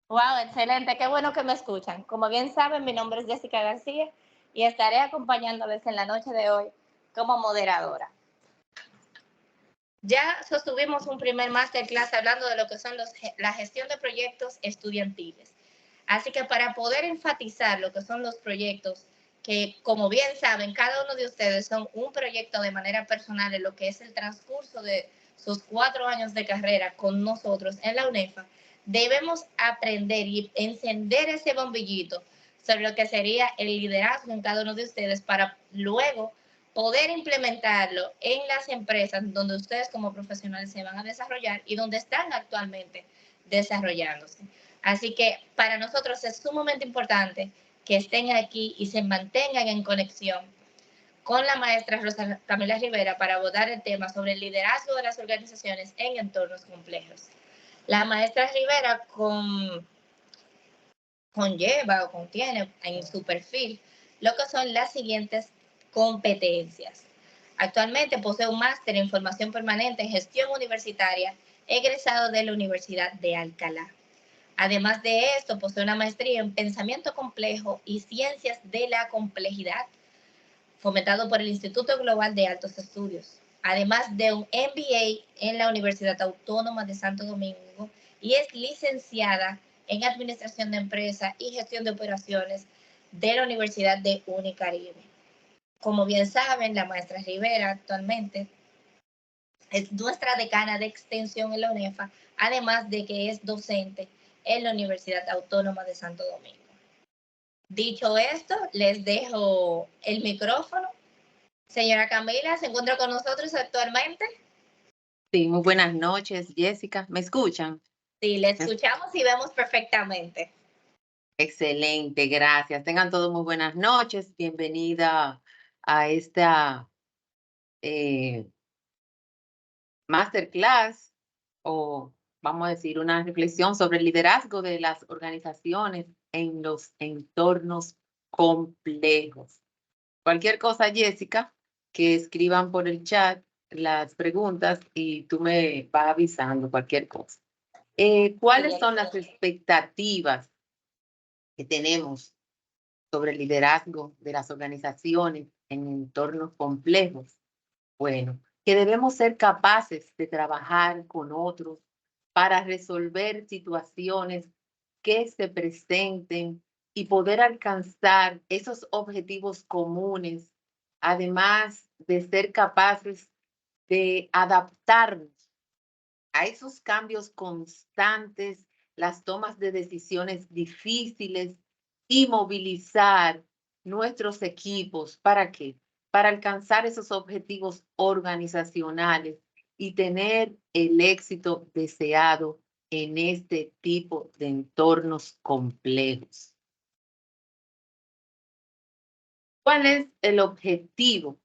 Wow, excelente, qué bueno que me escuchan. Como bien saben, mi nombre es Jessica García y estaré acompañándoles en la noche de hoy como moderadora. Ya sostuvimos un primer masterclass hablando de lo que son la gestión de proyectos estudiantiles. Así que para poder enfatizar lo que son los proyectos, que como bien saben, cada uno de ustedes son un proyecto de manera personal en lo que es el transcurso de sus 4 años de carrera con nosotros en la UNEFA, debemos aprender y encender ese bombillito sobre lo que sería el liderazgo en cada uno de ustedes para luego poder implementarlo en las empresas donde ustedes como profesionales se van a desarrollar y donde están actualmente desarrollándose. Así que para nosotros es sumamente importante que estén aquí y se mantengan en conexión con la maestra Rosa Camila Rivera para abordar el tema sobre el liderazgo de las organizaciones en entornos complejos. La maestra Rivera conlleva o contiene en su perfil lo que son las siguientes competencias. Actualmente posee un máster en formación permanente en gestión universitaria, egresado de la Universidad de Alcalá. Además de esto, posee una maestría en pensamiento complejo y ciencias de la complejidad, fomentado por el Instituto Global de Altos Estudios. Además de un MBA en la Universidad Autónoma de Santo Domingo y es licenciada en Administración de Empresas y Gestión de Operaciones de la Universidad de Unicaribe. Como bien saben, la maestra Rivera actualmente es nuestra decana de extensión en la UNEFA, además de que es docente en la Universidad Autónoma de Santo Domingo. Dicho esto, les dejo el micrófono. Señora Camila, ¿se encuentra con nosotros actualmente? Sí, muy buenas noches, Jessica. ¿Me escuchan? Sí, le Es- escuchamos y vemos perfectamente. Excelente, gracias. Tengan todos muy buenas noches. Bienvenida a esta eh, masterclass o vamos a decir una reflexión sobre el liderazgo de las organizaciones en los entornos complejos. Cualquier cosa, Jessica, que escriban por el chat las preguntas y tú me vas avisando cualquier cosa. Sí, ¿Cuáles son las excelente. expectativas que tenemos sobre el liderazgo de las organizaciones en entornos complejos? Bueno, que debemos ser capaces de trabajar con otros para resolver situaciones que se presenten y poder alcanzar esos objetivos comunes, además de ser capaces de adaptarnos a esos cambios constantes, las tomas de decisiones difíciles y movilizar nuestros equipos. ¿Para qué? Para alcanzar esos objetivos organizacionales y tener el éxito deseado en este tipo de entornos complejos. ¿Cuál es el objetivo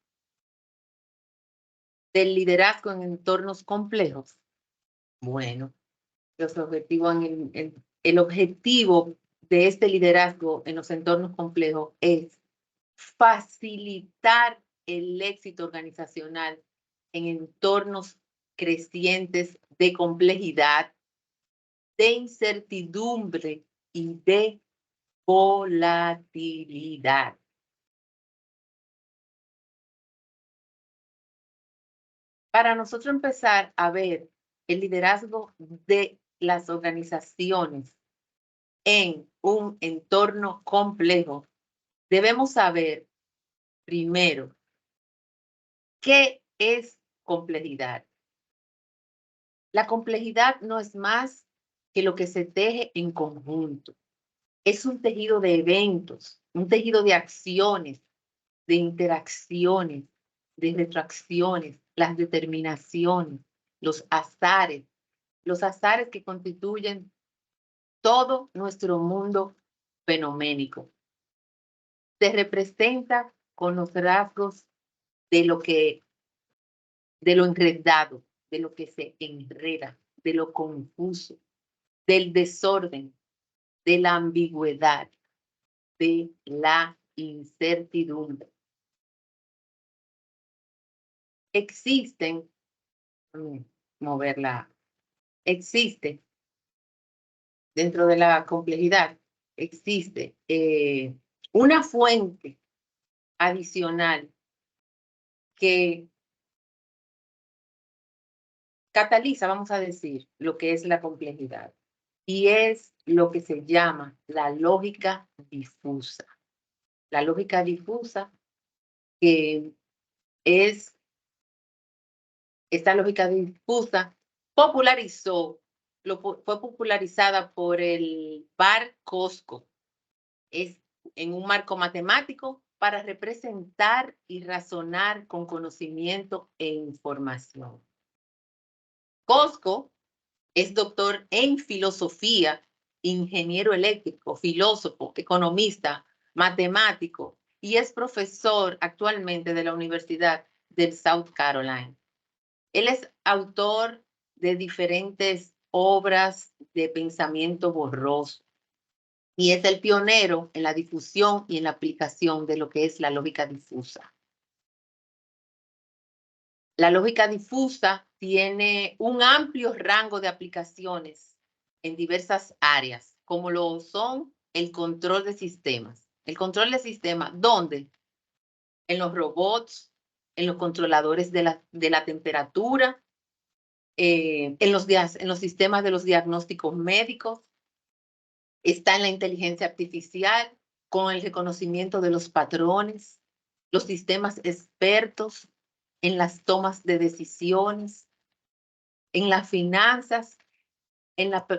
del liderazgo en entornos complejos? Bueno, los objetivos el objetivo de este liderazgo en los entornos complejos es facilitar el éxito organizacional en entornos crecientes de complejidad, de incertidumbre y de volatilidad. Para nosotros empezar a ver el liderazgo de las organizaciones en un entorno complejo, debemos saber primero qué es complejidad. La complejidad no es más que lo que se teje en conjunto. Es un tejido de eventos, un tejido de acciones, de interacciones, de retroacciones, las determinaciones, los azares que constituyen todo nuestro mundo fenoménico. Se representa con los rasgos de lo que, de lo enredado, de lo que se enreda, de lo confuso, del desorden, de la ambigüedad, de la incertidumbre. Existen, moverla, existe dentro de la complejidad existe una fuente adicional que cataliza, vamos a decir, lo que es la complejidad. Y es lo que se llama la lógica difusa. La lógica difusa, que es esta lógica difusa, fue popularizada por el Bar Cosco. Es en un marco matemático para representar y razonar con conocimiento e información. Cosco es doctor en filosofía, ingeniero eléctrico, filósofo, economista, matemático y es profesor actualmente de la Universidad del South Carolina. Él es autor de diferentes obras de pensamiento borroso y es el pionero en la difusión y en la aplicación de lo que es la lógica difusa. La lógica difusa tiene un amplio rango de aplicaciones en diversas áreas, como lo son el control de sistemas. El control de sistemas, ¿dónde? En los robots, en los controladores de la temperatura, en los sistemas de los diagnósticos médicos, está en la inteligencia artificial, con el reconocimiento de los patrones, los sistemas expertos en las tomas de decisiones, en las finanzas,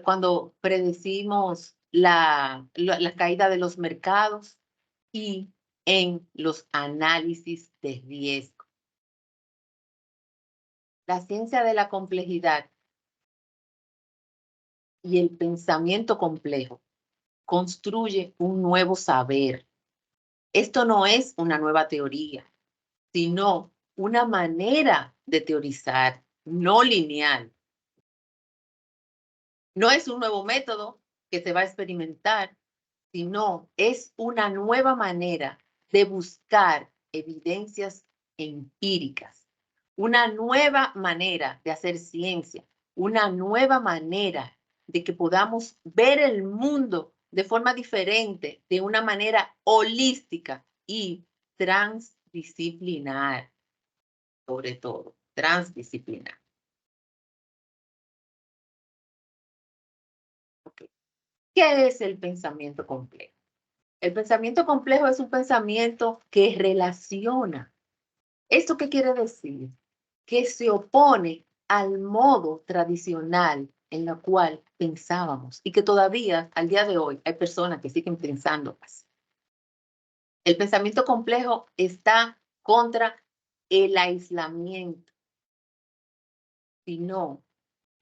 cuando predecimos la caída de los mercados y en los análisis de riesgo. La ciencia de la complejidad y el pensamiento complejo construye un nuevo saber. Esto no es una nueva teoría, sino una manera de teorizar no lineal. No es un nuevo método que se va a experimentar, sino es una nueva manera de buscar evidencias empíricas, una nueva manera de hacer ciencia, una nueva manera de que podamos ver el mundo de forma diferente, de una manera holística y transdisciplinar, sobre todo, transdisciplinar. Okay. ¿Qué es el pensamiento complejo? El pensamiento complejo es un pensamiento que relaciona. ¿Esto qué quiere decir? Que se opone al modo tradicional en el cual pensábamos y que todavía al día de hoy hay personas que siguen pensando así. El pensamiento complejo está contra el aislamiento, sino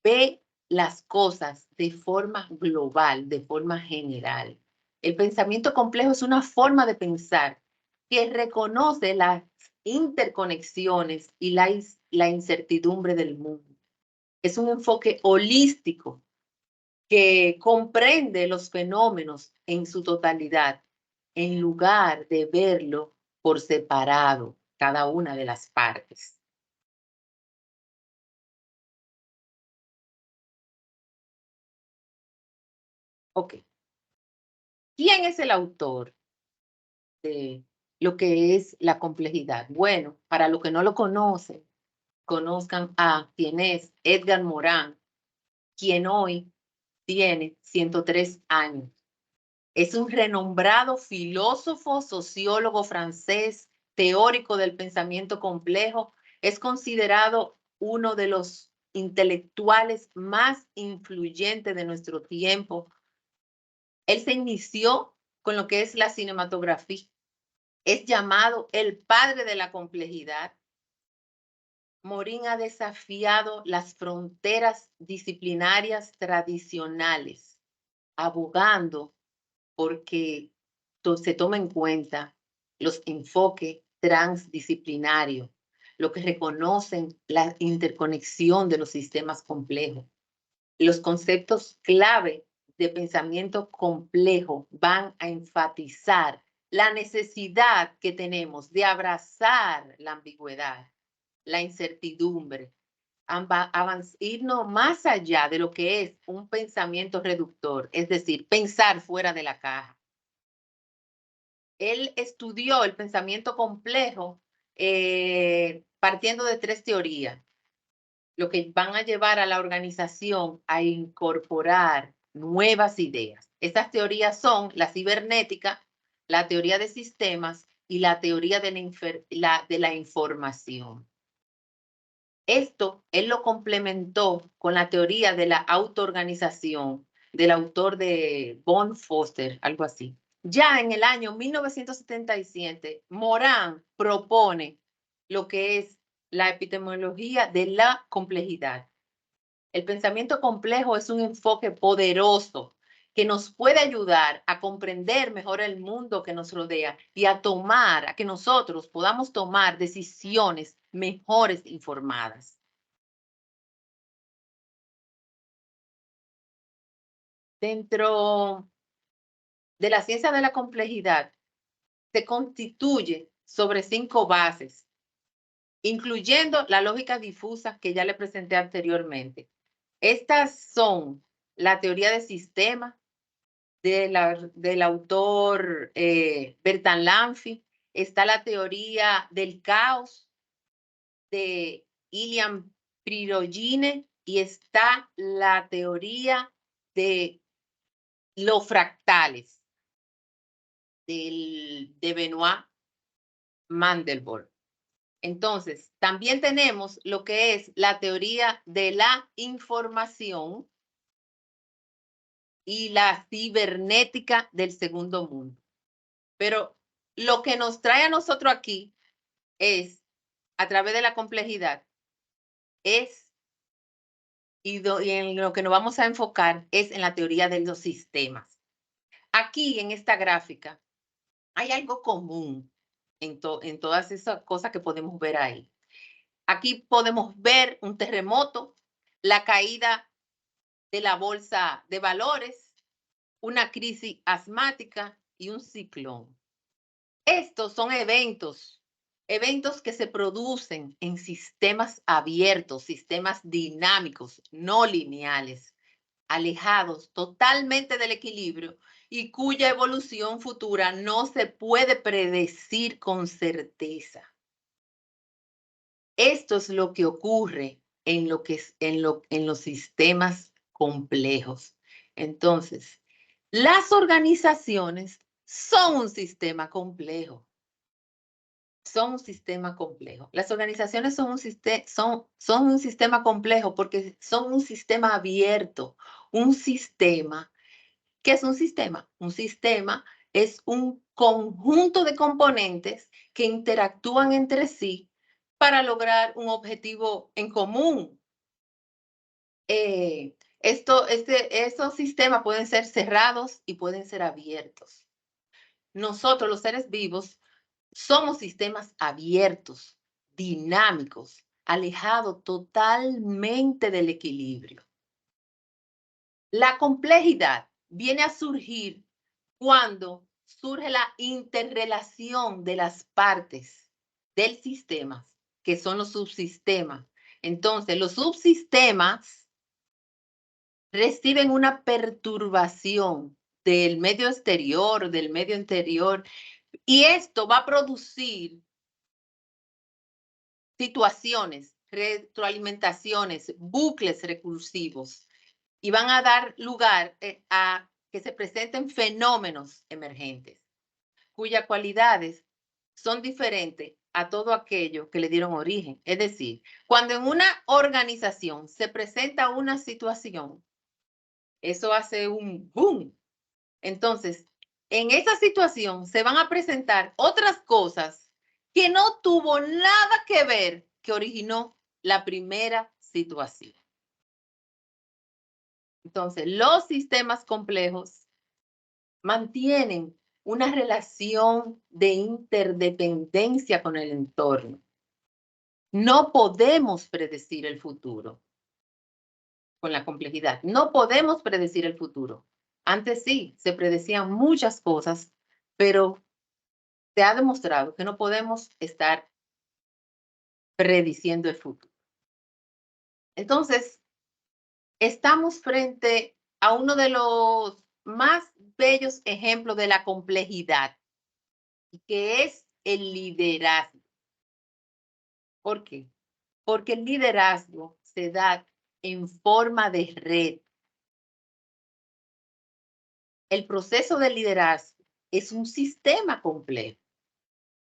ve las cosas de forma global, de forma general. El pensamiento complejo es una forma de pensar que reconoce las interconexiones y la incertidumbre del mundo. Es un enfoque holístico que comprende los fenómenos en su totalidad, en lugar de verlo por separado, cada una de las partes. Ok. ¿Quién es el autor de lo que es la complejidad? Bueno, para los que no lo conocen, conozcan a quien es Edgar Morin, quien hoy tiene 103 años. Es un renombrado filósofo, sociólogo francés, teórico del pensamiento complejo. Es considerado uno de los intelectuales más influyentes de nuestro tiempo. Él se inició con lo que es la cinematografía. Es llamado el padre de la complejidad. Morin ha desafiado las fronteras disciplinarias tradicionales, abogando porque se toma en cuenta los enfoques transdisciplinarios, lo que reconocen la interconexión de los sistemas complejos. Los conceptos clave de pensamiento complejo van a enfatizar la necesidad que tenemos de abrazar la ambigüedad, la incertidumbre, irnos más allá de lo que es un pensamiento reductor, es decir, pensar fuera de la caja. Él estudió el pensamiento complejo partiendo de 3 teorías, lo que van a llevar a la organización a incorporar nuevas ideas. Estas teorías son la cibernética, la teoría de sistemas y la teoría de la información. Esto él lo complementó con la teoría de la autoorganización del autor de Von Foster, algo así. Ya en el año 1977, Moran propone lo que es la epistemología de la complejidad. El pensamiento complejo es un enfoque poderoso que nos puede ayudar a comprender mejor el mundo que nos rodea y a que nosotros podamos tomar decisiones mejores informadas. Dentro de la ciencia de la complejidad, se constituye sobre 5 bases, incluyendo la lógica difusa que ya le presenté anteriormente. Estas son la teoría de sistemas del autor Bertalan Lanfy, está la teoría del caos de Ilian Prigogine y está la teoría de los fractales de Benoit Mandelbrot. Entonces, también tenemos lo que es la teoría de la información y la cibernética del segundo mundo. Pero lo que nos trae a nosotros aquí es, a través de la complejidad, y en lo que nos vamos a enfocar es en la teoría de los sistemas. Aquí en esta gráfica hay algo común en todas esas cosas que podemos ver ahí. Aquí podemos ver un terremoto, la caída de la bolsa de valores, una crisis asmática y un ciclón. Estos son eventos que se producen en sistemas abiertos, sistemas dinámicos, no lineales, alejados totalmente del equilibrio y cuya evolución futura no se puede predecir con certeza. Esto es lo que ocurre en los sistemas complejos. Entonces, las organizaciones son un sistema complejo. Son un sistema complejo. Las organizaciones son un sistema complejo porque son un sistema abierto, un sistema. ¿Qué es un sistema? Un sistema es un conjunto de componentes que interactúan entre sí para lograr un objetivo en común. Estos sistemas pueden ser cerrados y pueden ser abiertos. Nosotros, los seres vivos, somos sistemas abiertos, dinámicos, alejados totalmente del equilibrio. La complejidad viene a surgir cuando surge la interrelación de las partes del sistema, que son los subsistemas. Entonces, los subsistemas reciben una perturbación del medio exterior, del medio interior, y esto va a producir situaciones, retroalimentaciones, bucles recursivos, y van a dar lugar a que se presenten fenómenos emergentes, cuyas cualidades son diferentes a todo aquello que le dieron origen. Es decir, cuando en una organización se presenta una situación, eso hace un boom. Entonces, en esa situación se van a presentar otras cosas que no tuvo nada que ver que originó la primera situación. Entonces, los sistemas complejos mantienen una relación de interdependencia con el entorno. No podemos predecir el futuro con la complejidad. No podemos predecir el futuro. Antes sí, se predecían muchas cosas, pero se ha demostrado que no podemos estar prediciendo el futuro. Entonces, estamos frente a uno de los más bellos ejemplos de la complejidad, que es el liderazgo. ¿Por qué? Porque el liderazgo se da en forma de red. El proceso de liderazgo es un sistema complejo.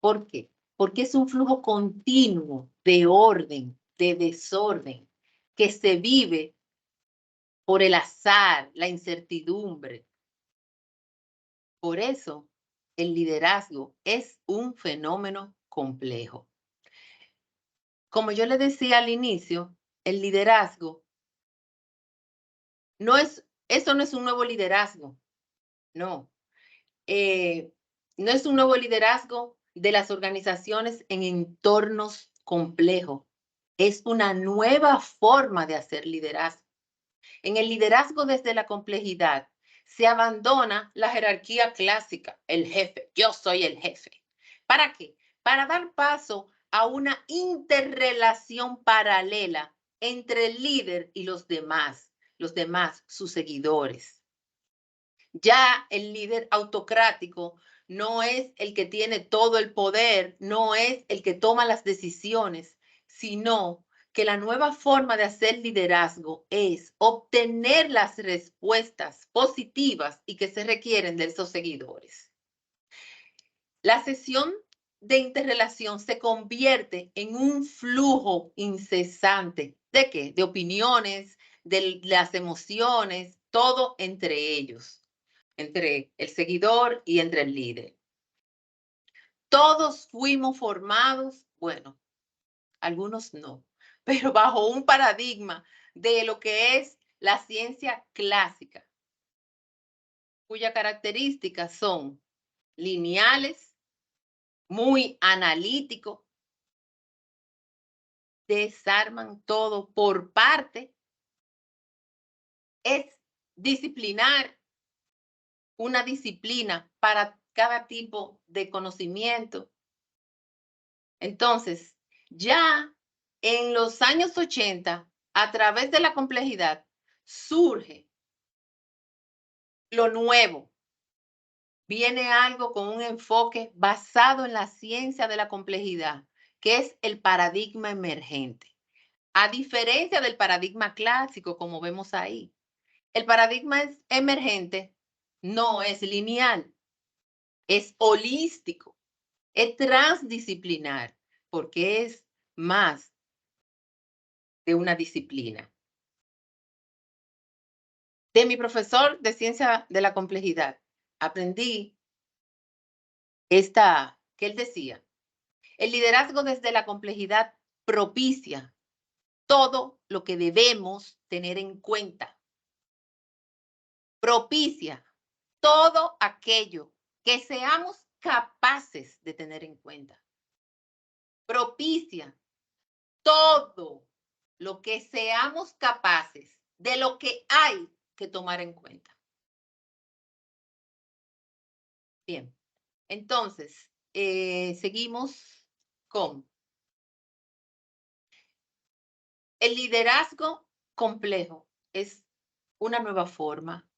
¿Por qué? Porque es un flujo continuo de orden, de desorden, que se vive por el azar, la incertidumbre. Por eso, el liderazgo es un fenómeno complejo. Como yo le decía al inicio, el liderazgo eso no es un nuevo liderazgo, no. No es un nuevo liderazgo de las organizaciones en entornos complejos. Es una nueva forma de hacer liderazgo. En el liderazgo desde la complejidad se abandona la jerarquía clásica, el jefe, yo soy el jefe. ¿Para qué? Para dar paso a una interrelación paralela entre el líder y los demás, sus seguidores. Ya el líder autocrático no es el que tiene todo el poder, no es el que toma las decisiones, sino que la nueva forma de hacer liderazgo es obtener las respuestas positivas y que se requieren de esos seguidores. La sesión de interrelación se convierte en un flujo incesante. ¿De qué? De opiniones, de las emociones, todo entre ellos, entre el seguidor y entre el líder. Todos fuimos formados, bueno, algunos no, pero bajo un paradigma de lo que es la ciencia clásica, cuyas características son lineales, muy analíticos, desarman todo por parte, es disciplinar, una disciplina para cada tipo de conocimiento. Entonces, ya en los años 80, a través de la complejidad, surge lo nuevo. Viene algo con un enfoque basado en la ciencia de la complejidad, que es el paradigma emergente. A diferencia del paradigma clásico, como vemos ahí, el paradigma emergente no es lineal, es holístico, es transdisciplinar, porque es más de una disciplina. De mi profesor de ciencia de la complejidad, aprendí que él decía, el liderazgo desde la complejidad propicia todo lo que debemos tener en cuenta. Propicia todo aquello que seamos capaces de tener en cuenta. Propicia todo lo que seamos capaces de lo que hay que tomar en cuenta. Bien, entonces, seguimos con el liderazgo complejo. Es una nueva forma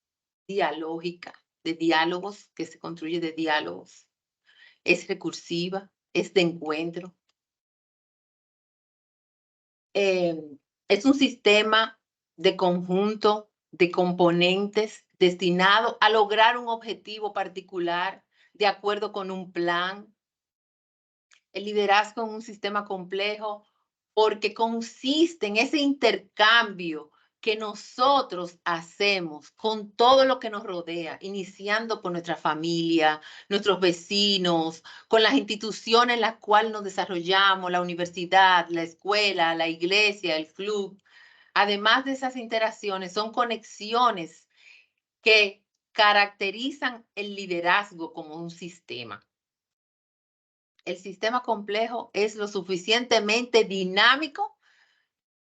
dialógica de diálogos que se construye de diálogos. Es recursiva, es de encuentro. Es un sistema de conjunto de componentes destinado a lograr un objetivo particular de acuerdo con un plan. El liderazgo en un sistema complejo porque consiste en ese intercambio que nosotros hacemos con todo lo que nos rodea, iniciando por nuestra familia, nuestros vecinos, con las instituciones en las cuales nos desarrollamos, la universidad, la escuela, la iglesia, el club. Además de esas interacciones, son conexiones que caracterizan el liderazgo como un sistema. El sistema complejo es lo suficientemente dinámico,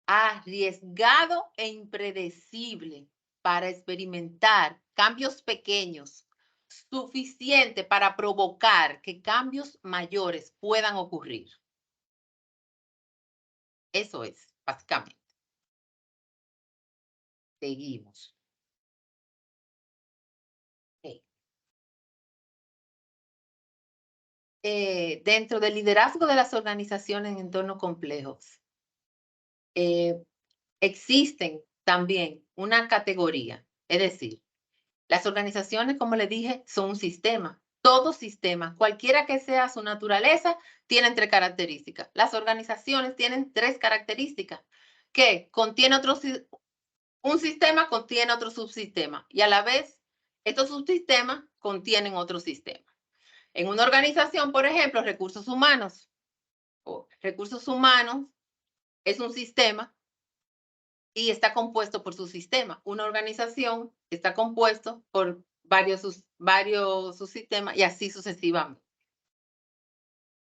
arriesgado e impredecible para experimentar cambios pequeños, suficiente para provocar que cambios mayores puedan ocurrir. Eso es, básicamente. Seguimos. Okay. Dentro del liderazgo de las organizaciones en entornos complejos, existen también una categoría, es decir, las organizaciones, como les dije, son un sistema. Todo sistema, cualquiera que sea su naturaleza, tienen 3 características. Las organizaciones tienen 3 características, que contiene un sistema contiene otro subsistema y a la vez estos subsistemas contienen otro sistema. En una organización, por ejemplo, recursos humanos es un sistema y está compuesto por su sistema. Una organización está compuesto por varios subsistemas y así sucesivamente.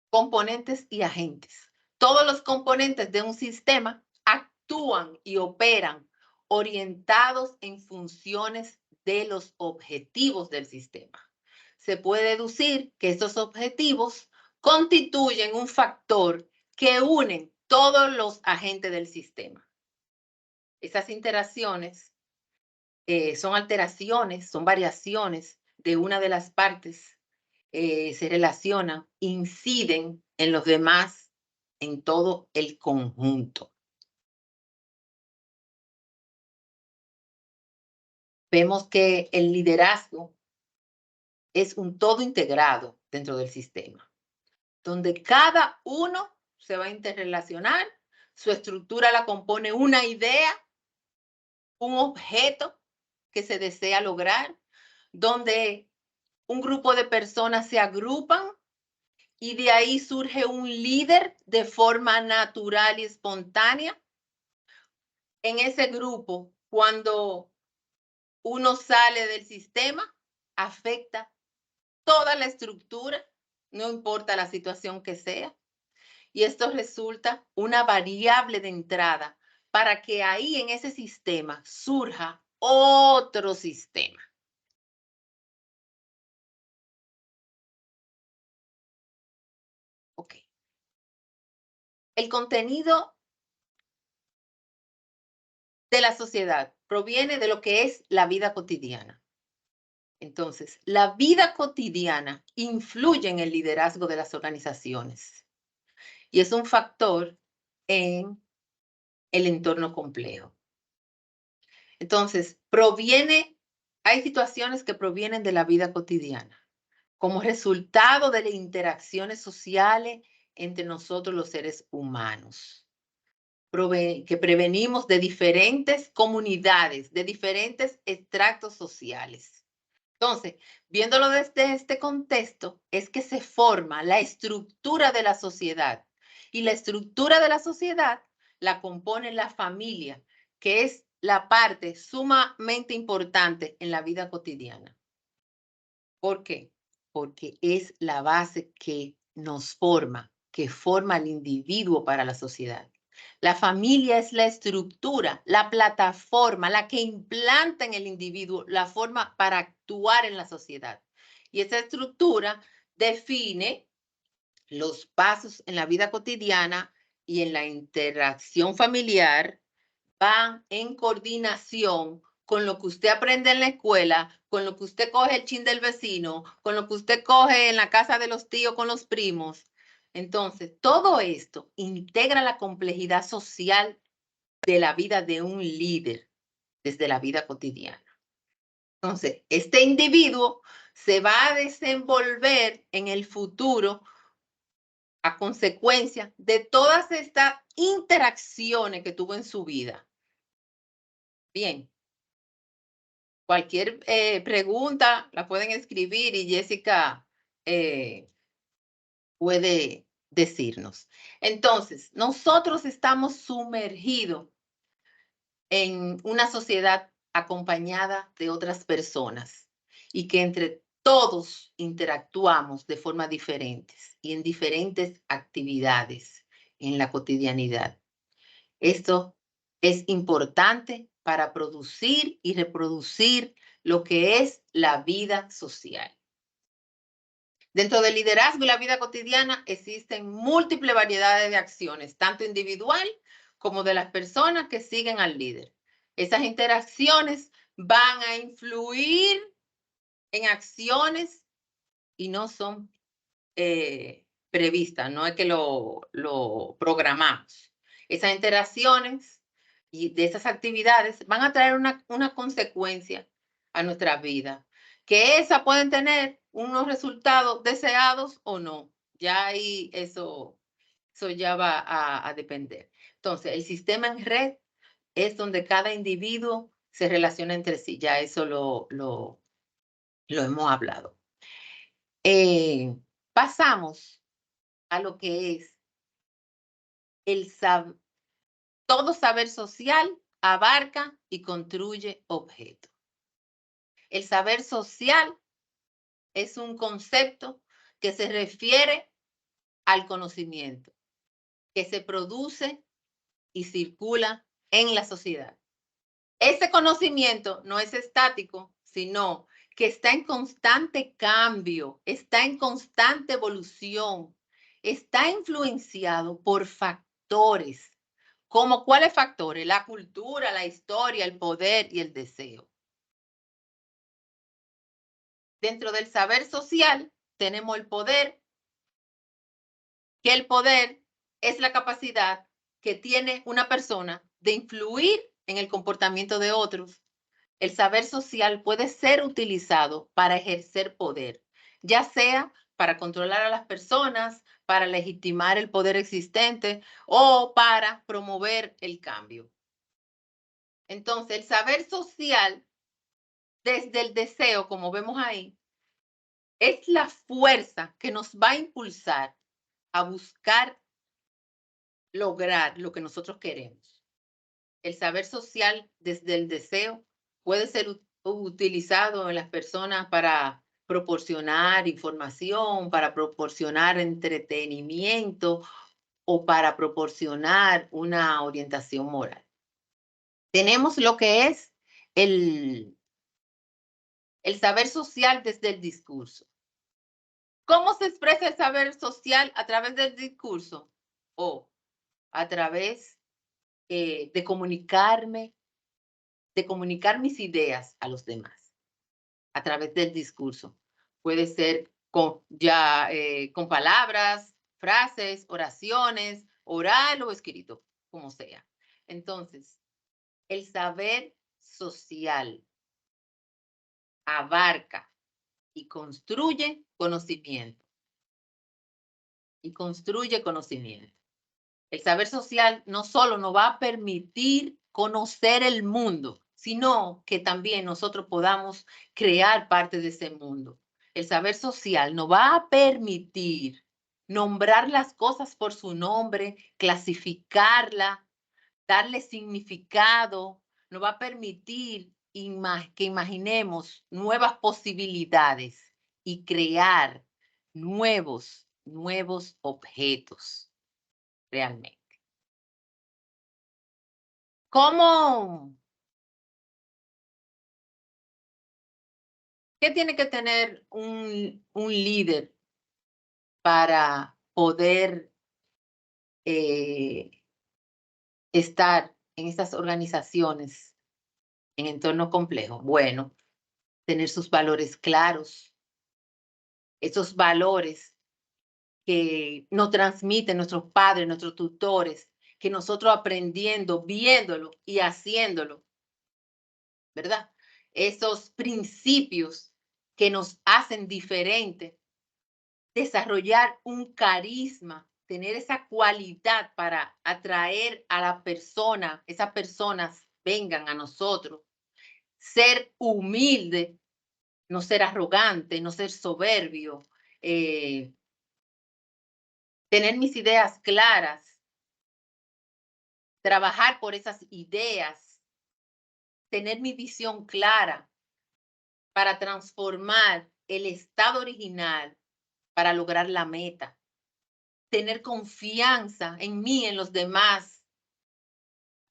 Componentes y agentes. Todos los componentes de un sistema actúan y operan orientados en funciones de los objetivos del sistema. Se puede deducir que estos objetivos constituyen un factor que unen todos los agentes del sistema. Esas interacciones son alteraciones, son variaciones de una de las partes, se relacionan, inciden en los demás, en todo el conjunto. Vemos que el liderazgo es un todo integrado dentro del sistema, donde cada uno se va a interrelacionar, su estructura la compone una idea, un objeto que se desea lograr, donde un grupo de personas se agrupan y de ahí surge un líder de forma natural y espontánea. En ese grupo, cuando uno sale del sistema, afecta toda la estructura, no importa la situación que sea. Y esto resulta una variable de entrada para que ahí en ese sistema surja otro sistema. Ok. El contenido de la sociedad proviene de lo que es la vida cotidiana. Entonces, la vida cotidiana influye en el liderazgo de las organizaciones y es un factor en el entorno complejo. Entonces, hay situaciones que provienen de la vida cotidiana como resultado de las interacciones sociales entre nosotros los seres humanos, que prevenimos de diferentes comunidades, de diferentes extractos sociales. Entonces, viéndolo desde este contexto, es que se forma la estructura de la sociedad. Y la estructura de la sociedad la compone la familia, que es la parte sumamente importante en la vida cotidiana. ¿Por qué? Porque es la base que nos forma, que forma al individuo para la sociedad. La familia es la estructura, la plataforma, la que implanta en el individuo la forma para actuar en la sociedad. Y esa estructura define los pasos en la vida cotidiana y en la interacción familiar, van en coordinación con lo que usted aprende en la escuela, con lo que usted coge el chin del vecino, con lo que usted coge en la casa de los tíos con los primos. Entonces, todo esto integra la complejidad social de la vida de un líder desde la vida cotidiana. Entonces, este individuo se va a desenvolver en el futuro a consecuencia de todas estas interacciones que tuvo en su vida. Bien. Cualquier pregunta la pueden escribir y Jessica puede decirnos. Entonces, nosotros estamos sumergidos en una sociedad acompañada de otras personas y que entre todos interactuamos de forma diferentes y en diferentes actividades en la cotidianidad. Esto es importante para producir y reproducir lo que es la vida social. Dentro del liderazgo y la vida cotidiana existen múltiples variedades de acciones, tanto individual como de las personas que siguen al líder. Esas interacciones van a influir en acciones y no son previstas, no es que lo programamos. Esas interacciones y de esas actividades van a traer una consecuencia a nuestra vida, que esas pueden tener unos resultados deseados o no. Ya ahí eso ya va a depender. Entonces, el sistema en red es donde cada individuo se relaciona entre sí. Ya eso lo hemos hablado. Pasamos a lo que es todo saber social abarca y construye objetos. El saber social es un concepto que se refiere al conocimiento que se produce y circula en la sociedad. Ese conocimiento no es estático, sino que está en constante cambio, está en constante evolución, está influenciado por factores. ¿Como cuáles factores? La cultura, la historia, el poder y el deseo. Dentro del saber social tenemos el poder, que el poder es la capacidad que tiene una persona de influir en el comportamiento de otros. El saber social puede ser utilizado para ejercer poder, ya sea para controlar a las personas, para legitimar el poder existente o para promover el cambio. Entonces, el saber social, desde el deseo, como vemos ahí, es la fuerza que nos va a impulsar a buscar lograr lo que nosotros queremos. El saber social desde el deseo puede ser utilizado en las personas para proporcionar información, para proporcionar entretenimiento o para proporcionar una orientación moral. Tenemos lo que es el saber social desde el discurso. ¿Cómo se expresa el saber social a través del discurso? O a través de comunicar mis ideas a los demás a través del discurso. Puede ser con palabras, frases, oraciones, oral o escrito, como sea. Entonces, el saber social abarca y construye conocimiento. Y construye conocimiento. El saber social no solo nos va a permitir conocer el mundo, sino que también nosotros podamos crear parte de ese mundo. El saber social nos va a permitir nombrar las cosas por su nombre, clasificarla, darle significado, nos va a permitir que imaginemos nuevas posibilidades y crear nuevos objetos realmente. ¿Qué tiene que tener un líder para poder estar en estas organizaciones en entorno complejo? Bueno, tener sus valores claros, esos valores que nos transmiten nuestros padres, nuestros tutores, que nosotros aprendiendo, viéndolo y haciéndolo, ¿verdad? Esos principios que nos hacen diferentes, desarrollar un carisma, tener esa cualidad para atraer a la persona, esas personas vengan a nosotros, ser humilde, no ser arrogante, no ser soberbio, tener mis ideas claras, trabajar por esas ideas, tener mi visión clara para transformar el estado original para lograr la meta. Tener confianza en mí, en los demás,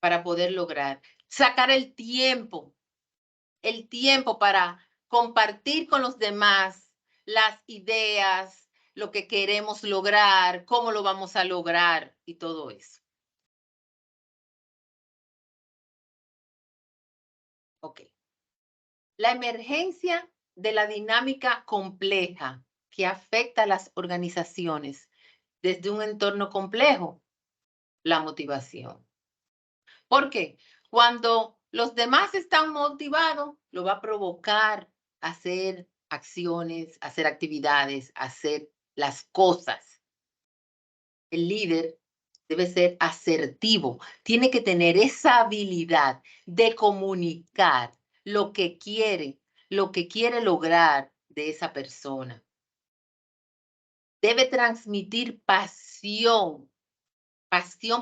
para poder lograr. Sacar el tiempo para compartir con los demás las ideas, lo que queremos lograr, cómo lo vamos a lograr y todo eso. Ok. La emergencia de la dinámica compleja que afecta a las organizaciones desde un entorno complejo, la motivación. ¿Por qué? Cuando los demás están motivados, lo va a provocar a hacer acciones, a hacer actividades, a hacer las cosas. El líder debe ser asertivo, tiene que tener esa habilidad de comunicar lo que quiere lograr de esa persona. Debe transmitir pasión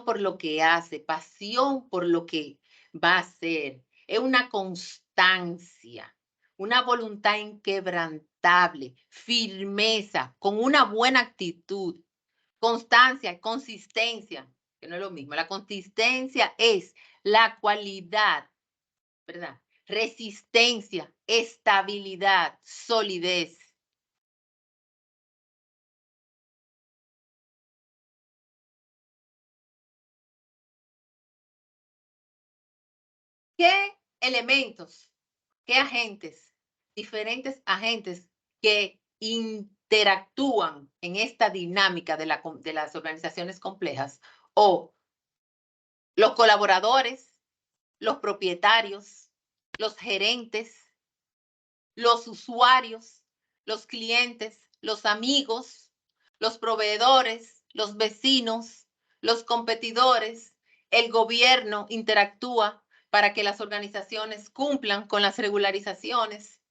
por lo que hace, pasión por lo que va a hacer. Es una constancia, una voluntad inquebrantable, firmeza, con una buena actitud, constancia, consistencia, que no es lo mismo. La consistencia es la cualidad, ¿verdad? Resistencia, estabilidad, solidez. ¿Qué elementos, qué agentes, diferentes agentes que interactúan en esta dinámica de las organizaciones complejas? O los colaboradores, los propietarios, los gerentes, los usuarios, los clientes, los amigos, los proveedores, los vecinos, los competidores, el gobierno interactúa para que las organizaciones cumplan con las regularizaciones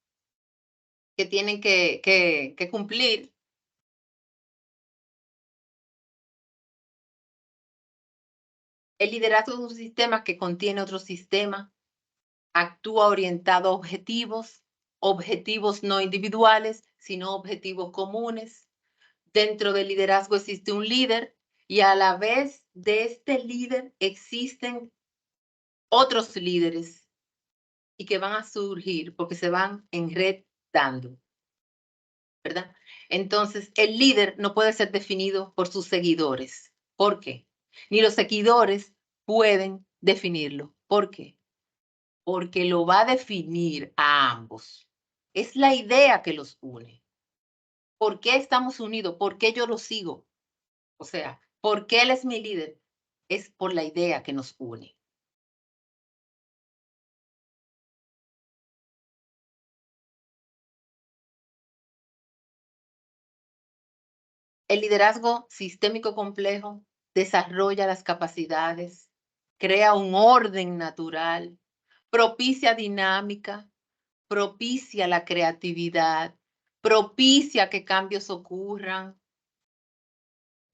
que tienen que cumplir. El liderazgo es un sistema que contiene otro sistema, actúa orientado a objetivos no individuales, sino objetivos comunes. Dentro del liderazgo existe un líder y a la vez de este líder existen otros líderes y que van a surgir porque se van enredando, ¿verdad? Entonces, el líder no puede ser definido por sus seguidores. ¿Por qué? Ni los seguidores pueden definirlo. ¿Por qué? Porque lo va a definir a ambos. Es la idea que los une. ¿Por qué estamos unidos? ¿Por qué yo lo sigo? O sea, ¿por qué él es mi líder? Es por la idea que nos une. El liderazgo sistémico complejo desarrolla las capacidades, crea un orden natural, propicia dinámica, propicia la creatividad, propicia que cambios ocurran,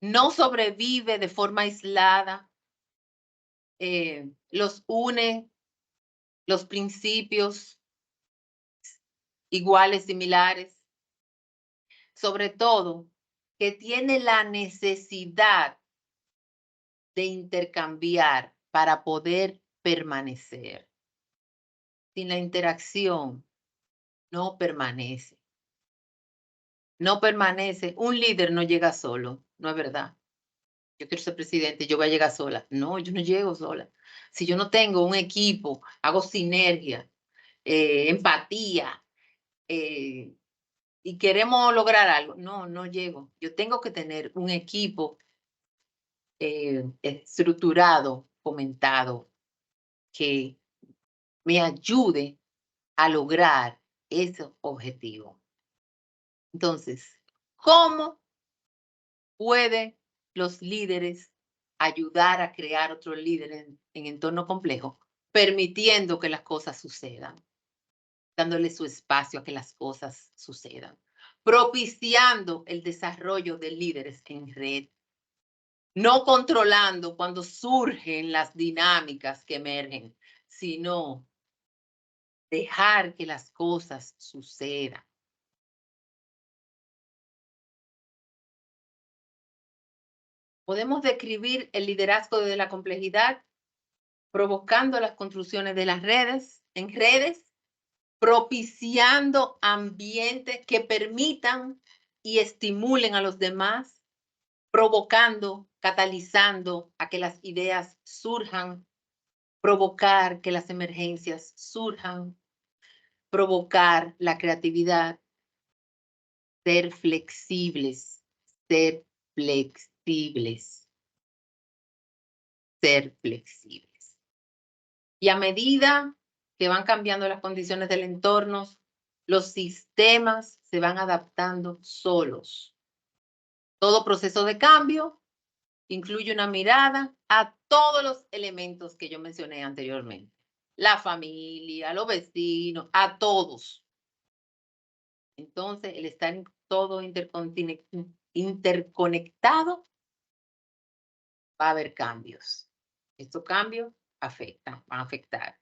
no sobrevive de forma aislada, los une los principios iguales, similares, sobre todo que tiene la necesidad de intercambiar para poder permanecer. Sin la interacción, no permanece. No permanece. Un líder no llega solo, no es verdad. Yo quiero ser presidente, yo voy a llegar sola. No, yo no llego sola. Si yo no tengo un equipo, hago sinergia, empatía, y queremos lograr algo. No, no llego. Yo tengo que tener un equipo estructurado, fomentado, que me ayude a lograr ese objetivo. Entonces, ¿cómo pueden los líderes ayudar a crear otros líderes en entorno complejo? Permitiendo que las cosas sucedan, dándole su espacio a que las cosas sucedan, propiciando el desarrollo de líderes en red, no controlando cuando surgen las dinámicas que emergen, sino dejar que las cosas sucedan. Podemos describir el liderazgo de la complejidad provocando las construcciones de las redes, en redes, propiciando ambientes que permitan y estimulen a los demás, provocando, catalizando a que las ideas surjan, provocar que las emergencias surjan, provocar la creatividad, ser flexibles, ser flexibles, ser flexibles. Y a medida que van cambiando las condiciones del entorno, los sistemas se van adaptando solos. Todo proceso de cambio incluye una mirada a todos los elementos que yo mencioné anteriormente. La familia, los vecinos, a todos. Entonces, el estar todo interconectado, va a haber cambios. Estos cambios van a afectar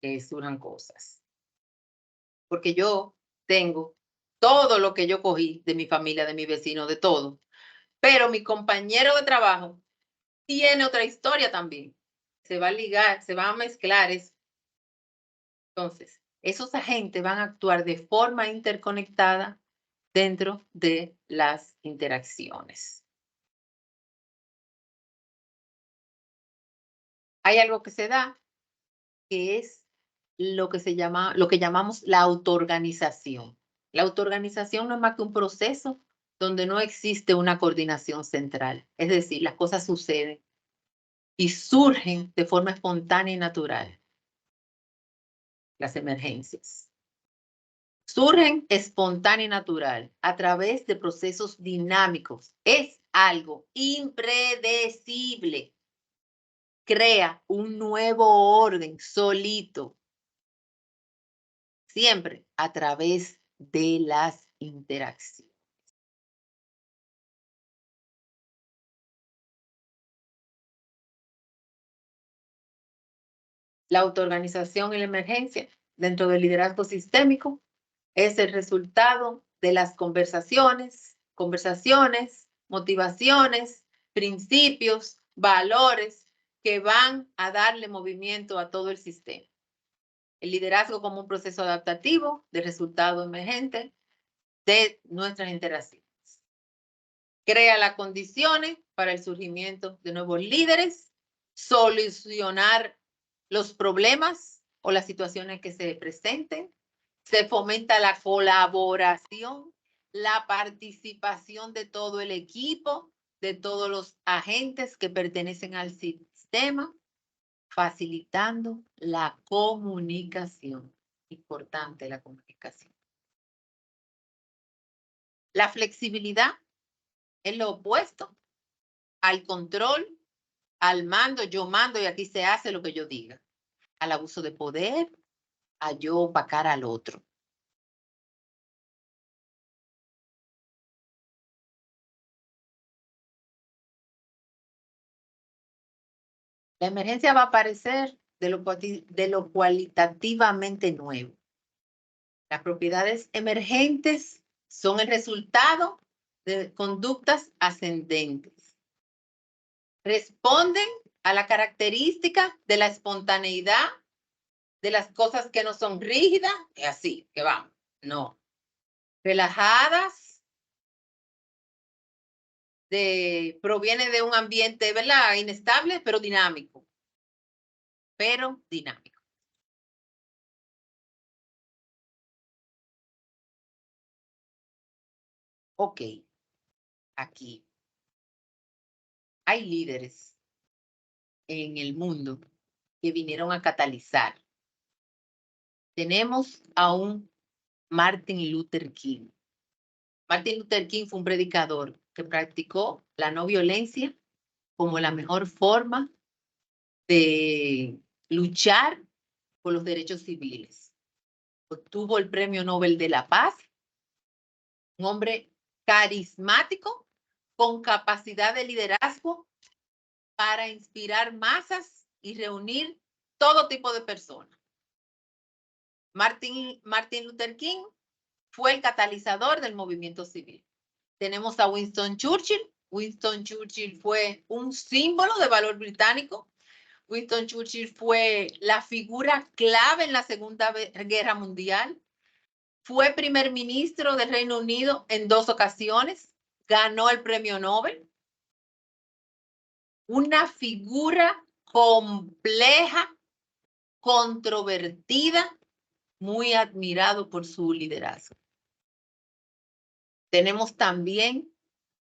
que surjan cosas. Porque yo tengo todo lo que yo cogí de mi familia, de mi vecino, de todo. Pero mi compañero de trabajo tiene otra historia también. Se va a ligar, se va a mezclar eso. Entonces, esos agentes van a actuar de forma interconectada dentro de las interacciones. Hay algo que se da, que es lo que llamamos la autoorganización. La autoorganización no es más que un proceso donde no existe una coordinación central. Es decir, las cosas suceden y surgen de forma espontánea y natural. Las emergencias surgen espontánea y natural a través de procesos dinámicos. Es algo impredecible. Crea un nuevo orden solito, siempre a través de las interacciones. La autoorganización y la emergencia dentro del liderazgo sistémico es el resultado de las conversaciones, motivaciones, principios, valores que van a darle movimiento a todo el sistema. El liderazgo como un proceso adaptativo de resultado emergente de nuestras interacciones. Crea las condiciones para el surgimiento de nuevos líderes, solucionar los problemas o las situaciones que se presenten. Se fomenta la colaboración, la participación de todo el equipo, de todos los agentes que pertenecen al sistema, facilitando la comunicación. Importante la comunicación. La flexibilidad es lo opuesto al control, al mando, yo mando y aquí se hace lo que yo diga. Al abuso de poder, a yo opacar al otro. La emergencia va a aparecer de lo cualitativamente nuevo. Las propiedades emergentes son el resultado de conductas ascendentes. Responden a la característica de la espontaneidad, de las cosas que no son rígidas, y así, que vamos, no. Relajadas, proviene de un ambiente, ¿verdad? Inestable, pero dinámico. Ok, aquí hay líderes en el mundo que vinieron a catalizar. Tenemos a un Martin Luther King. Martin Luther King fue un predicador que practicó la no violencia como la mejor forma de luchar por los derechos civiles. Obtuvo el Premio Nobel de la Paz, un hombre carismático con capacidad de liderazgo para inspirar masas y reunir todo tipo de personas. Martin Luther King fue el catalizador del movimiento civil. Tenemos a Winston Churchill. Winston Churchill fue un símbolo de valor británico. Winston Churchill fue la figura clave en la Segunda Guerra Mundial. Fue primer ministro del Reino Unido en 2 ocasiones. Ganó el premio Nobel. Una figura compleja controvertida, muy admirado por su liderazgo. Tenemos también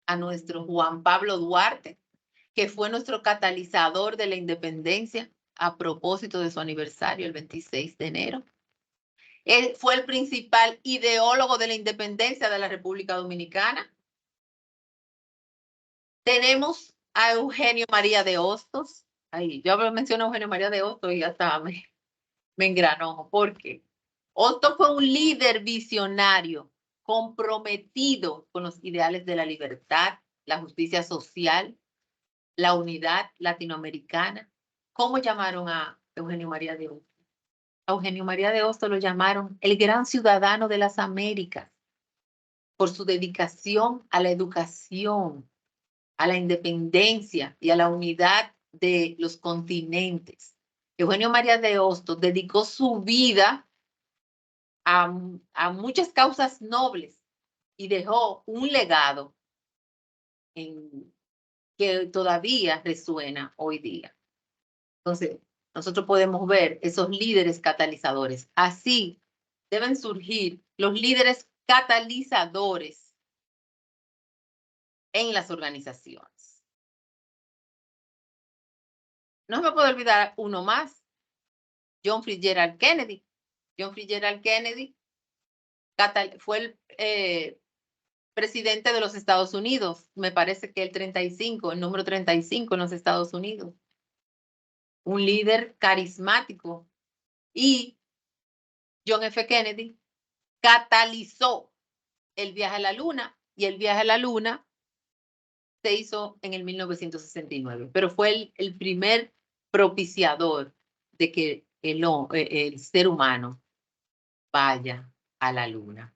a nuestro Juan Pablo Duarte, que fue nuestro catalizador de la independencia a propósito de su aniversario, el 26 de enero. Él fue el principal ideólogo de la independencia de la República Dominicana. Tenemos a Eugenio María de Hostos. Ay, yo menciono a Eugenio María de Hostos y hasta me engranó. ¿Por qué? Hostos fue un líder visionario, comprometido con los ideales de la libertad, la justicia social, la unidad latinoamericana. ¿Cómo llamaron a Eugenio María de Hostos? A Eugenio María de Hostos lo llamaron el gran ciudadano de las Américas por su dedicación a la educación, a la independencia y a la unidad de los continentes. Eugenio María de Hostos dedicó su vida a muchas causas nobles y dejó un legado que todavía resuena hoy día. Entonces, nosotros podemos ver esos líderes catalizadores. Así deben surgir los líderes catalizadores en las organizaciones. No me puedo olvidar uno más, John Fitzgerald Kennedy. John Fitzgerald Kennedy fue el presidente de los Estados Unidos, me parece que el número 35 en los Estados Unidos. Un líder carismático. Y John F. Kennedy catalizó el viaje a la Luna, y el viaje a la Luna se hizo en el 1969, pero fue el primer propiciador de que el ser humano vaya a la Luna.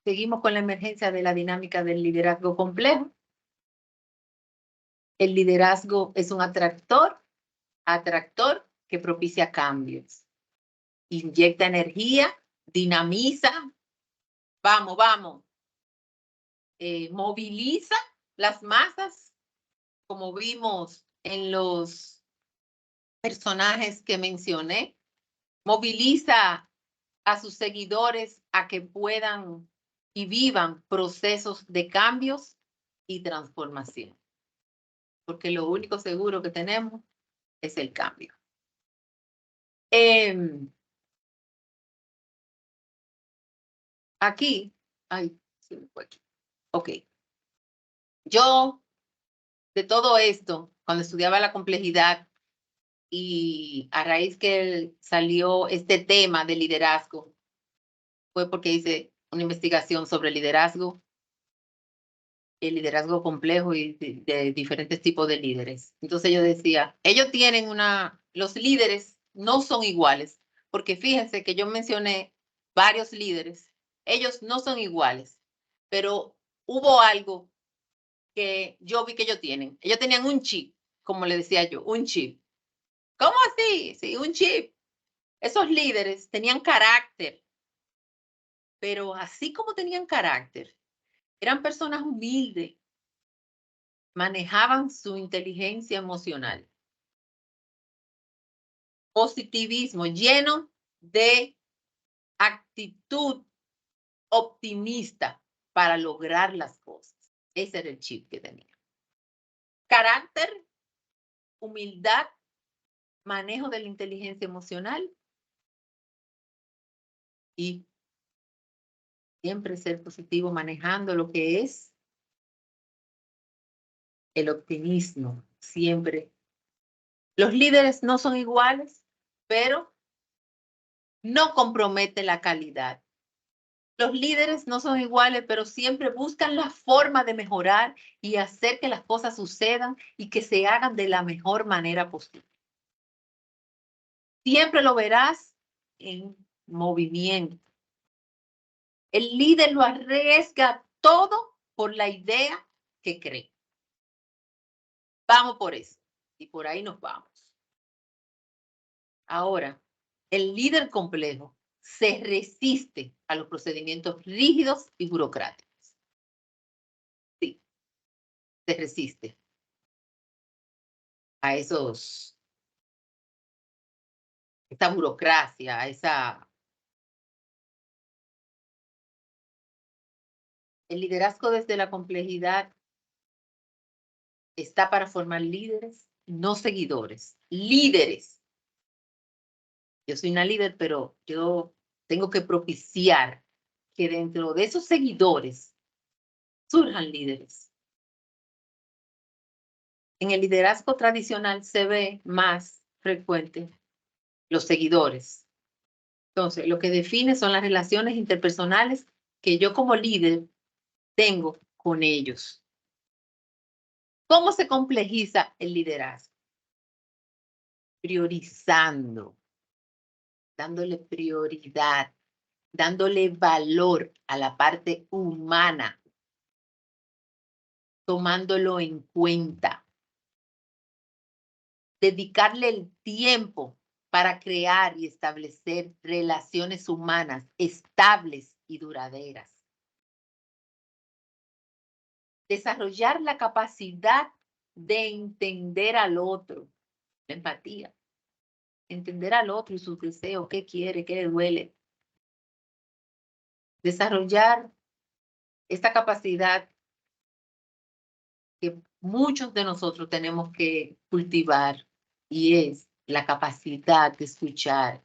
Seguimos con la emergencia de la dinámica del liderazgo complejo. El liderazgo es un atractor que propicia cambios, inyecta energía, dinamiza, vamos, moviliza las masas, como vimos en los personajes que mencioné, moviliza a sus seguidores a que puedan y vivan procesos de cambios y transformación. Porque lo único seguro que tenemos es el cambio. Aquí, ay, se me fue aquí. Ok. Yo, de todo esto, cuando estudiaba la complejidad y a raíz que salió este tema de liderazgo, fue porque hice una investigación sobre liderazgo, el liderazgo complejo y de diferentes tipos de líderes. Entonces yo decía, ellos tienen los líderes no son iguales, porque fíjense que yo mencioné varios líderes, ellos no son iguales, pero hubo algo que yo vi que ellos tienen. Ellos tenían un chip, como le decía yo, un chip. ¿Cómo así? Sí, un chip. Esos líderes tenían carácter, pero así como tenían carácter, eran personas humildes, manejaban su inteligencia emocional. Positivismo, lleno de actitud optimista para lograr las cosas. Ese era el chip que tenía. Carácter, humildad, manejo de la inteligencia emocional y siempre ser positivo manejando lo que es el optimismo. Siempre. Los líderes no son iguales, pero no comprometen la calidad. Los líderes no son iguales, pero siempre buscan la forma de mejorar y hacer que las cosas sucedan y que se hagan de la mejor manera posible. Siempre lo verás en movimiento. El líder lo arriesga todo por la idea que cree. Vamos por eso. Y por ahí nos vamos. Ahora, el líder complejo se resiste a los procedimientos rígidos y burocráticos. Sí, se resiste. a esa burocracia, a esa... El liderazgo desde la complejidad está para formar líderes, no seguidores, líderes. Yo soy una líder, pero yo tengo que propiciar que dentro de esos seguidores surjan líderes. En el liderazgo tradicional se ve más frecuente los seguidores. Entonces, lo que define son las relaciones interpersonales que yo como líder tengo con ellos. ¿Cómo se complejiza el liderazgo? Priorizando, dándole prioridad, dándole valor a la parte humana, tomándolo en cuenta, dedicarle el tiempo para crear y establecer relaciones humanas estables y duraderas. Desarrollar la capacidad de entender al otro, la empatía, entender al otro y sus deseos, qué quiere, qué le duele. Desarrollar esta capacidad que muchos de nosotros tenemos que cultivar y es la capacidad de escuchar,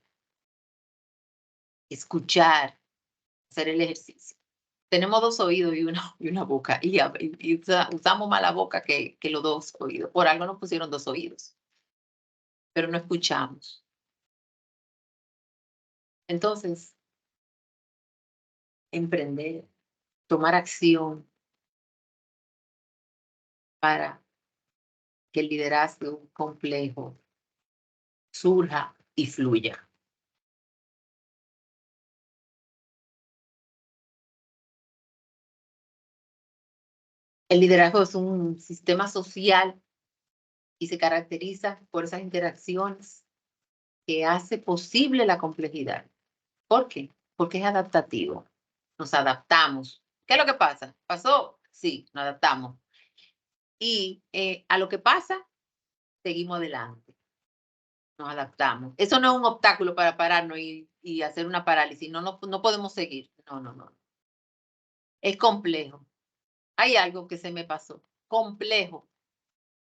hacer el ejercicio. Tenemos dos oídos y una boca y usamos más la boca que los dos oídos. Por algo nos pusieron dos oídos, pero no escuchamos. Entonces, emprender, tomar acción para que el liderazgo complejo surja y fluya. El liderazgo es un sistema social y se caracteriza por esas interacciones que hace posible la complejidad. ¿Por qué? Porque es adaptativo. Nos adaptamos. ¿Qué es lo que pasa? ¿Pasó? Sí, nos adaptamos. Y a lo que pasa, seguimos adelante. Nos adaptamos. Eso no es un obstáculo para pararnos y hacer una parálisis. No podemos seguir. No. Es complejo. Hay algo que se me pasó. Complejo.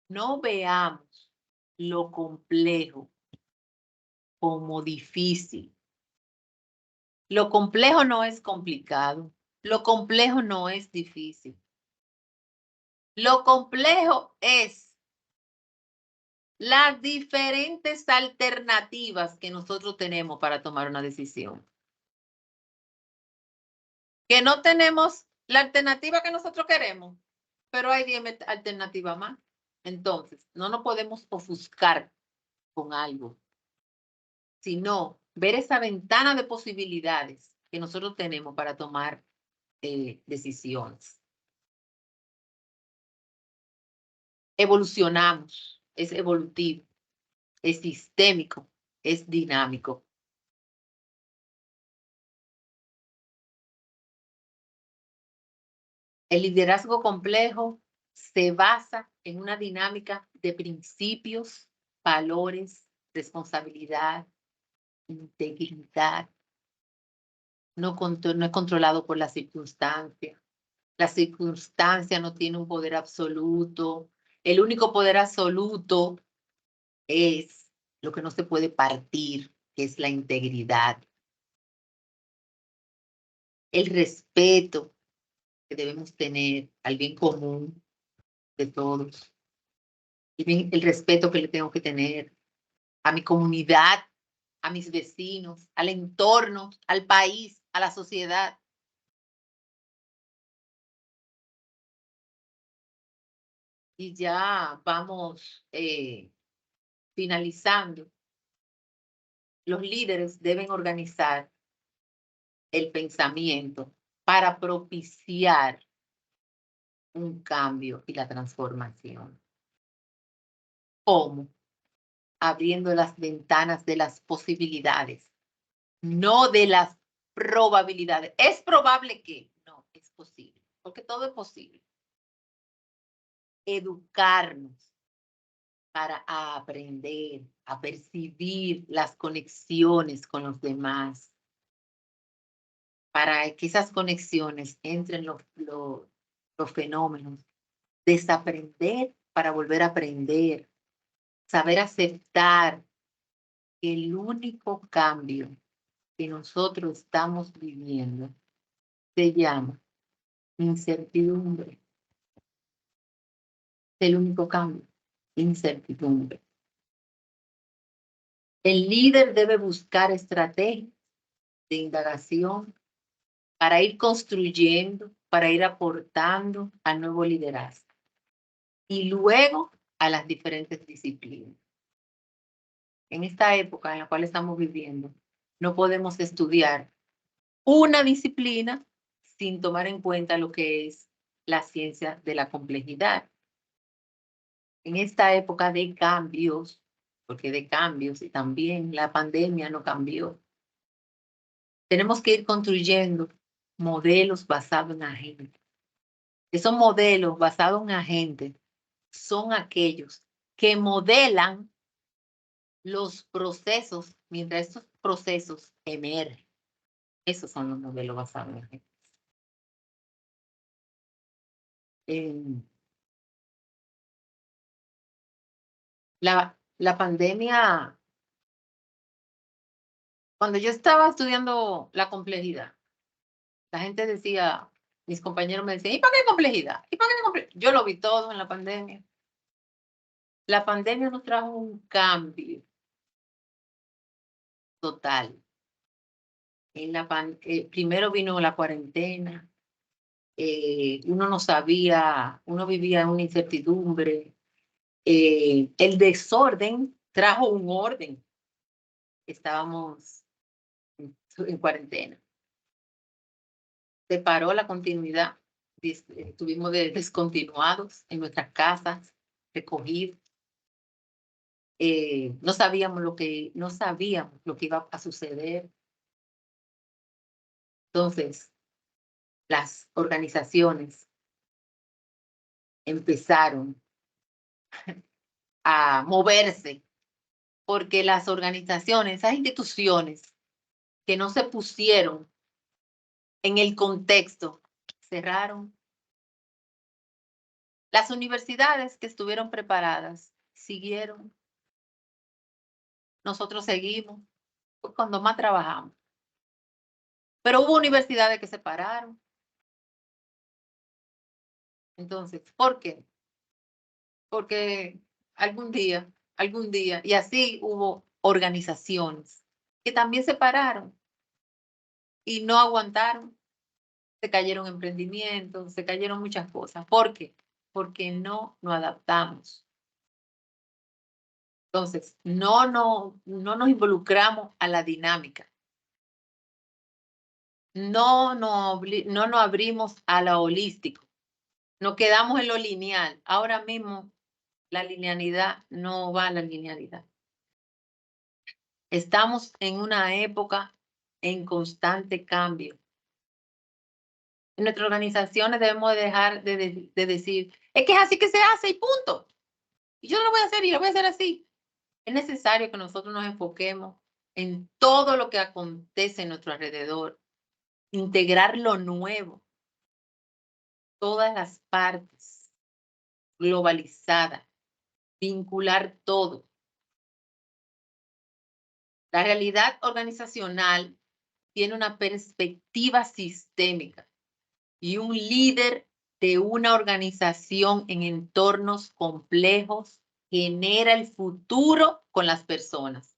No veamos lo complejo como difícil. Lo complejo no es complicado. Lo complejo no es difícil. Lo complejo es las diferentes alternativas que nosotros tenemos para tomar una decisión. Que no tenemos la alternativa que nosotros queremos, pero hay 10 alternativas más. Entonces, no nos podemos ofuscar con algo, sino ver esa ventana de posibilidades que nosotros tenemos para tomar decisiones. Evolucionamos, es evolutivo, es sistémico, es dinámico. El liderazgo complejo se basa en una dinámica de principios, valores, responsabilidad, integridad. No es controlado por la circunstancia. La circunstancia no tiene un poder absoluto. El único poder absoluto es lo que no se puede partir, que es la integridad. El respeto que debemos tener al bien común de todos. El respeto que le tengo que tener a mi comunidad, a mis vecinos, al entorno, al país, a la sociedad. Y ya vamos finalizando. Los líderes deben organizar el pensamiento para propiciar un cambio y la transformación. ¿Cómo? Abriendo las ventanas de las posibilidades, no de las probabilidades. ¿Es probable que? No, es posible, porque todo es posible. Educarnos, para aprender, a percibir las conexiones con los demás, para que esas conexiones entren los fenómenos, desaprender para volver a aprender, saber aceptar que el único cambio que nosotros estamos viviendo se llama incertidumbre. Es el único cambio, incertidumbre. El líder debe buscar estrategias de indagación para ir construyendo, para ir aportando al nuevo liderazgo y luego a las diferentes disciplinas. En esta época en la cual estamos viviendo, no podemos estudiar una disciplina sin tomar en cuenta lo que es la ciencia de la complejidad. En esta época de cambios, porque de cambios y también la pandemia no cambió, tenemos que ir construyendo modelos basados en agentes. Esos modelos basados en agentes son aquellos que modelan los procesos mientras estos procesos emergen. Esos son los modelos basados en agentes. La pandemia, cuando yo estaba estudiando la complejidad, la gente decía, mis compañeros me decían, ¿y para qué complejidad? ¿Y para qué complejidad? Yo lo vi todo en la pandemia. La pandemia nos trajo un cambio total. Primero vino la cuarentena, uno no sabía, uno vivía en una incertidumbre. El desorden trajo un orden. Estábamos en cuarentena. Se paró la continuidad. Estuvimos descontinuados en nuestras casas, recogidos. No sabíamos lo que iba a suceder. Entonces, las organizaciones empezaron a moverse porque las organizaciones, esas instituciones que no se pusieron en el contexto, cerraron. Las universidades que estuvieron preparadas siguieron. Nosotros seguimos cuando más trabajamos. Pero hubo universidades que se pararon. Entonces, ¿por qué? Porque algún día, y así hubo organizaciones que también se pararon y no aguantaron. Se cayeron emprendimientos, se cayeron muchas cosas. ¿Por qué? Porque no nos adaptamos. Entonces, no nos involucramos a la dinámica. No nos abrimos a lo holístico. Nos quedamos en lo lineal. Ahora mismo la linealidad no va a la linealidad. Estamos en una época en constante cambio. En nuestras organizaciones debemos dejar de decir, es que es así que se hace y punto. Y yo no lo voy a hacer y lo voy a hacer así. Es necesario que nosotros nos enfoquemos en todo lo que acontece en nuestro alrededor, integrar lo nuevo, todas las partes, globalizada, vincular todo. La realidad organizacional tiene una perspectiva sistémica y un líder de una organización en entornos complejos genera el futuro con las personas,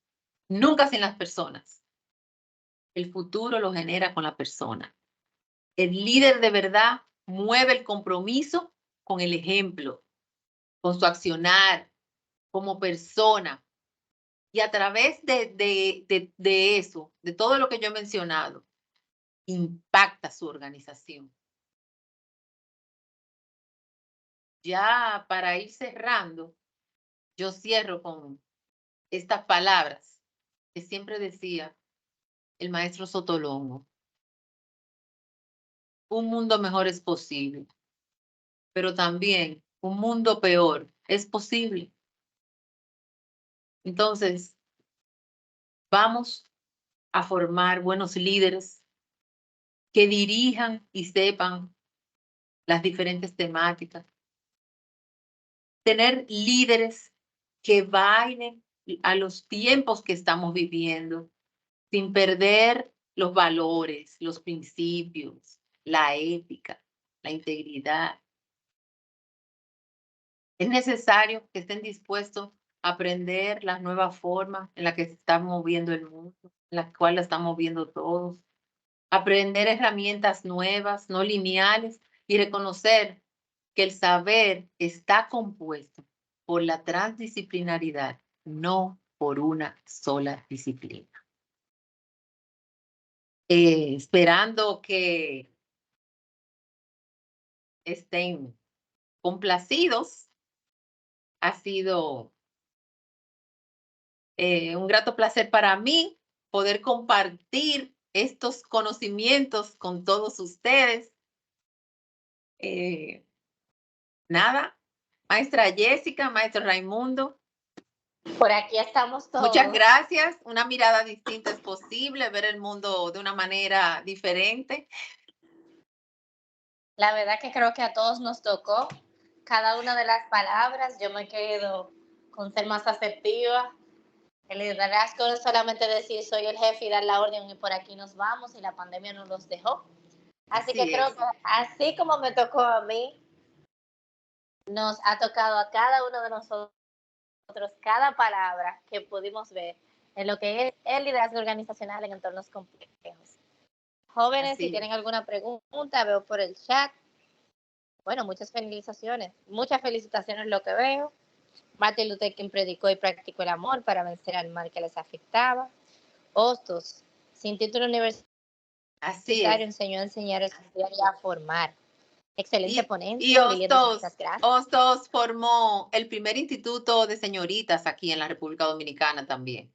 nunca sin las personas. El futuro lo genera con la persona. El líder de verdad mueve el compromiso con el ejemplo, con su accionar, como persona. Y a través de eso, de todo lo que yo he mencionado, impacta su organización. Ya para ir cerrando, yo cierro con estas palabras que siempre decía el maestro Sotolongo. Un mundo mejor es posible, pero también un mundo peor es posible. Entonces, vamos a formar buenos líderes que dirijan y sepan las diferentes temáticas. Tener líderes que bailen a los tiempos que estamos viviendo, sin perder los valores, los principios, la ética, la integridad. Es necesario que estén dispuestos a aprender las nuevas formas en las que se está moviendo el mundo, en las cuales estamos viendo todos. Aprender herramientas nuevas, no lineales, y reconocer que el saber está compuesto por la transdisciplinaridad, no por una sola disciplina. Esperando que estén complacidos. Ha sido un grato placer para mí poder compartir estos conocimientos con todos ustedes. Nada, maestra Jessica, maestro Raimundo. Por aquí estamos todos. Muchas gracias. Una mirada distinta es posible, ver el mundo de una manera diferente. La verdad que creo que a todos nos tocó cada una de las palabras. Yo me quedo con ser más asertiva. El liderazgo no es solamente decir soy el jefe y dar la orden y por aquí nos vamos, y la pandemia nos los dejó. Así que creo que así como me tocó a mí, nos ha tocado a cada uno de nosotros cada palabra que pudimos ver en lo que es el liderazgo organizacional en entornos complejos. Jóvenes, si tienen alguna pregunta, veo por el chat. Bueno, muchas felicitaciones lo que veo. Martin Luther King predicó y practicó el amor para vencer al mal que les afectaba. Hostos, sin título universitario, enseñó a enseñar, a estudiar y a formar. Excelente ponencia. Y Hostos formó el primer instituto de señoritas aquí en la República Dominicana también.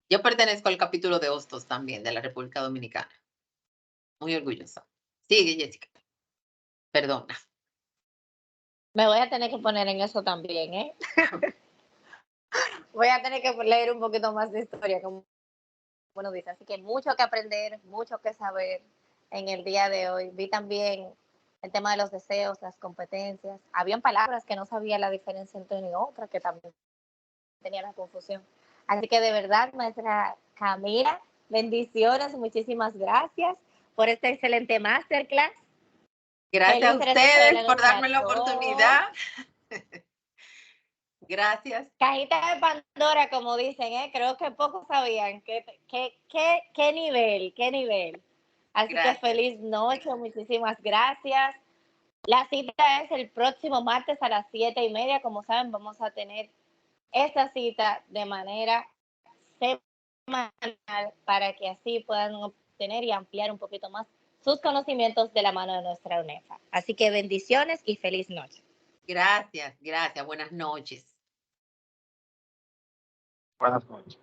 Yo pertenezco al capítulo de Hostos también de la República Dominicana. Muy orgullosa. Sigue, Jessica. Perdona. Me voy a tener que poner en eso también, ¿eh? Voy a tener que leer un poquito más de historia, como uno dice. Así que mucho que aprender, mucho que saber en el día de hoy. Vi también el tema de los deseos, las competencias. Habían palabras que no sabía la diferencia entre una y otra, que también tenía la confusión. Así que de verdad, maestra Camila, bendiciones, muchísimas gracias por esta excelente masterclass. Gracias a ustedes por darme la oportunidad. Gracias. Cajita de Pandora, como dicen, ¿eh? Creo que pocos sabían qué nivel. Así que feliz noche, muchísimas gracias. La cita es el próximo martes a las 7:30. Como saben, vamos a tener esta cita de manera semanal para que así puedan obtener y ampliar un poquito más sus conocimientos de la mano de nuestra UNEFA. Así que bendiciones y feliz noche. Gracias. Buenas noches. Buenas noches.